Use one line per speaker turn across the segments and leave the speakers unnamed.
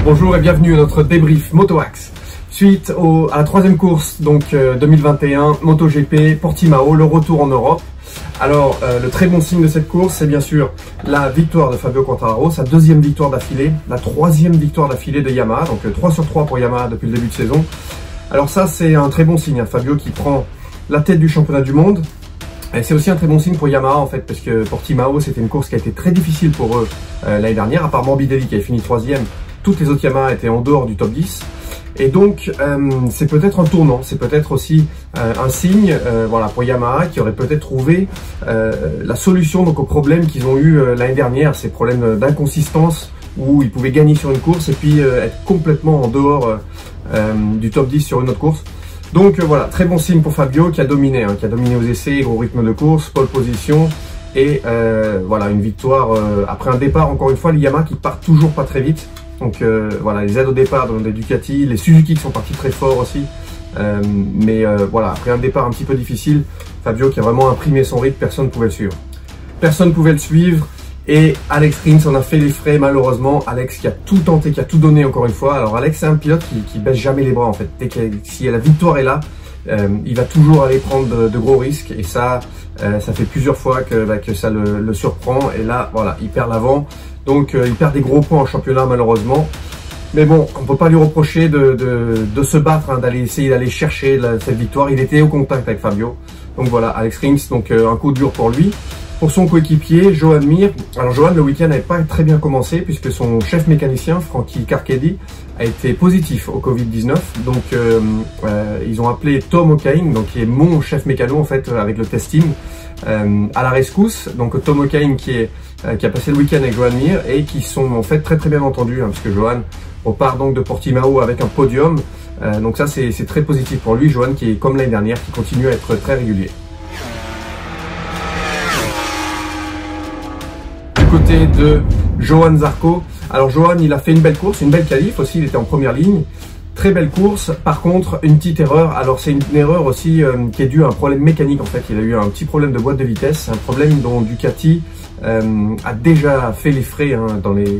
Bonjour et bienvenue à notre débrief MotoAxe. Suite à la troisième course, donc 2021, MotoGP, Portimao, le retour en Europe. Alors, le très bon signe de cette course, c'est bien sûr la victoire de Fabio Quartararo, sa deuxième victoire d'affilée, la troisième victoire d'affilée de Yamaha, donc 3 sur 3 pour Yamaha depuis le début de saison. Alors ça, c'est un très bon signe, hein, Fabio qui prend la tête du championnat du monde. Et c'est aussi un très bon signe pour Yamaha en fait, parce que Portimao, c'était une course qui a été très difficile pour eux l'année dernière, à part Morbidelli qui avait fini troisième. Toutes les autres Yamaha étaient en dehors du top 10. Et donc, c'est peut-être un tournant, c'est peut-être aussi un signe voilà, pour Yamaha qui aurait peut-être trouvé la solution donc, aux problèmes qu'ils ont eu l'année dernière, ces problèmes d'inconsistance où ils pouvaient gagner sur une course et puis être complètement en dehors du top 10 sur une autre course. Donc voilà, très bon signe pour Fabio qui a dominé, hein, qui a dominé aux essais, gros rythme de course, pole position et voilà, une victoire après un départ, encore une fois, les Yamaha qui partent toujours pas très vite. Donc voilà, les aides au départ dans les Ducati, les Suzuki qui sont partis très fort aussi. Mais voilà, après un départ un petit peu difficile, Fabio qui a vraiment imprimé son rythme, personne ne pouvait le suivre. Personne ne pouvait le suivre et Alex Rins en a fait les frais malheureusement. Alex qui a tout tenté, qui a tout donné encore une fois. Alors Alex c'est un pilote qui baisse jamais les bras en fait. Dès que si la victoire est là, il va toujours aller prendre de gros risques et ça fait plusieurs fois que ça le surprend. Et là, voilà, il perd l'avant. Donc il perd des gros points en championnat malheureusement. Mais bon, on ne peut pas lui reprocher de se battre, hein, d'aller essayer d'aller chercher cette victoire. Il était au contact avec Fabio. Donc voilà, Alex Rins, donc un coup dur pour lui. Pour son coéquipier, Joan Mir. Alors Joan, le week-end n'avait pas très bien commencé puisque son chef mécanicien, Frankie Carchedi, a été positif au Covid-19. Donc ils ont appelé Tom O'Kane, donc qui est mon chef mécano en fait avec le test team, à la rescousse. Donc Tom O'Kane qui a passé le week-end avec Joan Mir et qui sont en fait très bien entendus, hein, puisque Joan repart donc de Portimao avec un podium. Donc ça c'est très positif pour lui. Joan qui est comme l'année dernière, qui continue à être très régulier. Côté de Johann Zarco. Alors Johann, il a fait une belle course, une belle qualif aussi, il était en première ligne. Très belle course, par contre une petite erreur. Alors c'est une erreur aussi qui est due à un problème mécanique en fait. Il a eu un petit problème de boîte de vitesse, un problème dont Ducati a déjà fait les frais hein,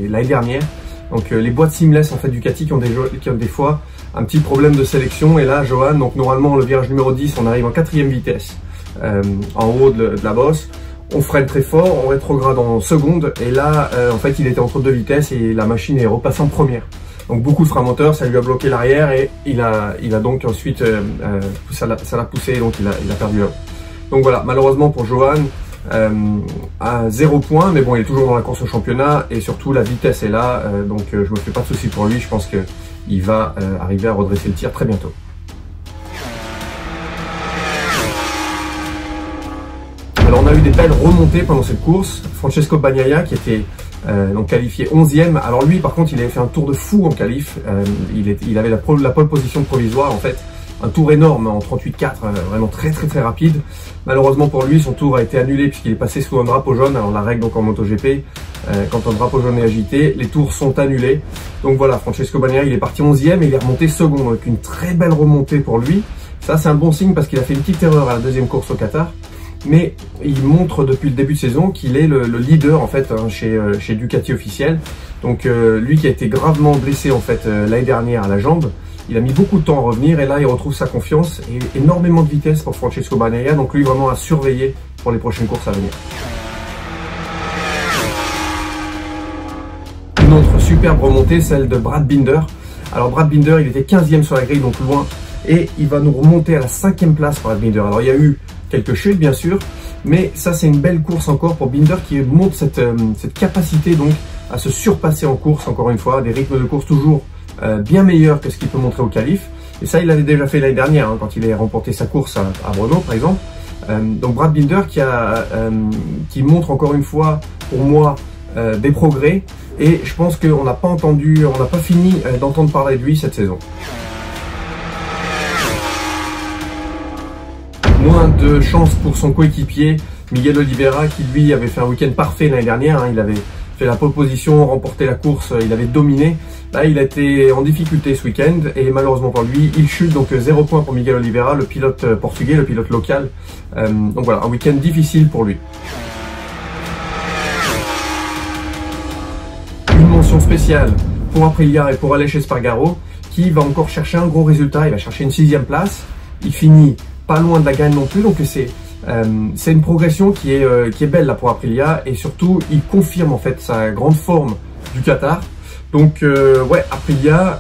l'année dernière. Donc les boîtes seamless en fait Ducati qui ont des fois un petit problème de sélection. Et là Johann, donc normalement le virage numéro 10, on arrive en 4e vitesse en haut de la bosse. On freine très fort, on rétrograde en seconde et là en fait il était entre deux vitesses et la machine est repassée en première. Donc beaucoup de frein moteur, ça lui a bloqué l'arrière et il a donc ensuite ça l'a poussé et donc il a perdu là. Donc voilà, malheureusement pour Johan, à 0 point, mais bon il est toujours dans la course au championnat et surtout la vitesse est là, donc je me fais pas de soucis pour lui, je pense qu'il va arriver à redresser le tir très bientôt. Alors on a eu des belles remontées pendant cette course. Francesco Bagnaia qui était donc qualifié 11e. Alors lui par contre il avait fait un tour de fou en qualif. Il avait la pole position provisoire en fait. Un tour énorme en 38,4, vraiment très rapide. Malheureusement pour lui son tour a été annulé puisqu'il est passé sous un drapeau jaune. Alors la règle donc en MotoGP, quand un drapeau jaune est agité, les tours sont annulés. Donc voilà, Francesco Bagnaia il est parti 11e et il est remonté second. Donc une très belle remontée pour lui. Ça c'est un bon signe parce qu'il a fait une petite erreur à la deuxième course au Qatar. Mais il montre depuis le début de saison qu'il est le leader en fait hein, chez Ducati officiel. Donc lui qui a été gravement blessé en fait l'année dernière à la jambe, il a mis beaucoup de temps à revenir et là il retrouve sa confiance et énormément de vitesse pour Francesco Bagnaia. Donc lui vraiment à surveiller pour les prochaines courses à venir. Une autre superbe remontée, celle de Brad Binder. Alors Brad Binder il était 15e sur la grille donc loin et il va nous remonter à la 5e place Brad Binder. Alors il y a eu quelques chutes bien sûr, mais ça c'est une belle course encore pour Binder qui montre cette capacité donc à se surpasser en course encore une fois, des rythmes de course toujours bien meilleurs que ce qu'il peut montrer au qualif. Et ça il l'avait déjà fait l'année dernière hein, quand il a remporté sa course à Brno par exemple. Donc Brad Binder qui montre encore une fois pour moi des progrès et je pense qu'on n'a pas fini d'entendre parler de lui cette saison. Moins de chance pour son coéquipier Miguel Oliveira qui lui avait fait un week-end parfait l'année dernière, hein, il avait fait la pole position, remporté la course, il avait dominé. Là il a été en difficulté ce week-end et malheureusement pour lui il chute, donc 0 point pour Miguel Oliveira, le pilote portugais, le pilote local. Donc voilà, un week-end difficile pour lui. Une mention spéciale pour Aprilia et pour Aleix Espargaro, qui va encore chercher un gros résultat. Il va chercher une 6e place. Il finit pas loin de la gagne non plus, donc c'est une progression qui est belle là pour Aprilia, et surtout il confirme en fait sa grande forme du Qatar. Donc ouais, Aprilia,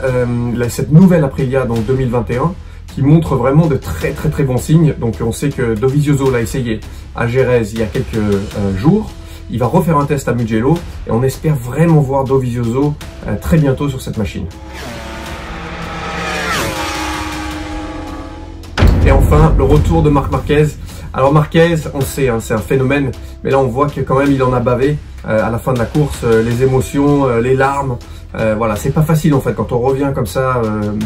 cette nouvelle Aprilia donc 2021 qui montre vraiment de très bons signes. Donc on sait que Dovizioso l'a essayé à Jerez il y a quelques jours. Il va refaire un test à Mugello et on espère vraiment voir Dovizioso très bientôt sur cette machine. Et enfin, le retour de Marc Marquez. Alors Marquez, on sait, hein, c'est un phénomène, mais là on voit que quand même il en a bavé à la fin de la course, les émotions, les larmes. Voilà, c'est pas facile en fait quand on revient comme ça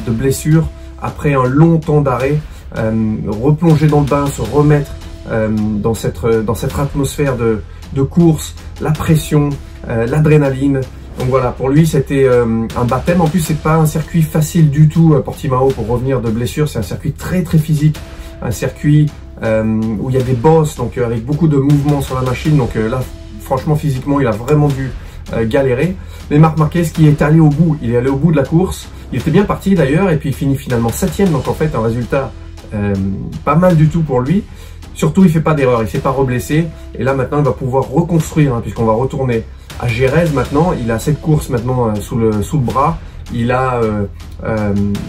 de blessure après un long temps d'arrêt, replonger dans le bain, se remettre dans cette atmosphère de course, la pression, l'adrénaline. Donc voilà, pour lui c'était un baptême. En plus c'est pas un circuit facile du tout, Portimao, pour revenir de blessure. C'est un circuit très physique, un circuit où il y a des bosses, donc avec beaucoup de mouvements sur la machine. Donc là franchement physiquement il a vraiment dû galérer. Mais Marc Marquez qui est allé au bout, il est allé au bout de la course. Il était bien parti d'ailleurs et puis il finit finalement 7e. Donc en fait un résultat pas mal du tout pour lui. Surtout il fait pas d'erreur, il s'est pas reblessé. Et là maintenant il va pouvoir reconstruire, hein, puisqu'on va retourner à Jerez maintenant. Il a cette course maintenant sous le bras. Il a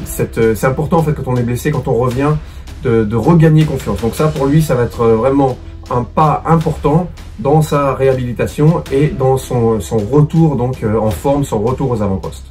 c'est important en fait quand on est blessé, quand on revient, de regagner confiance. Donc ça pour lui ça va être vraiment un pas important dans sa réhabilitation et dans son retour donc en forme, son retour aux avant-postes.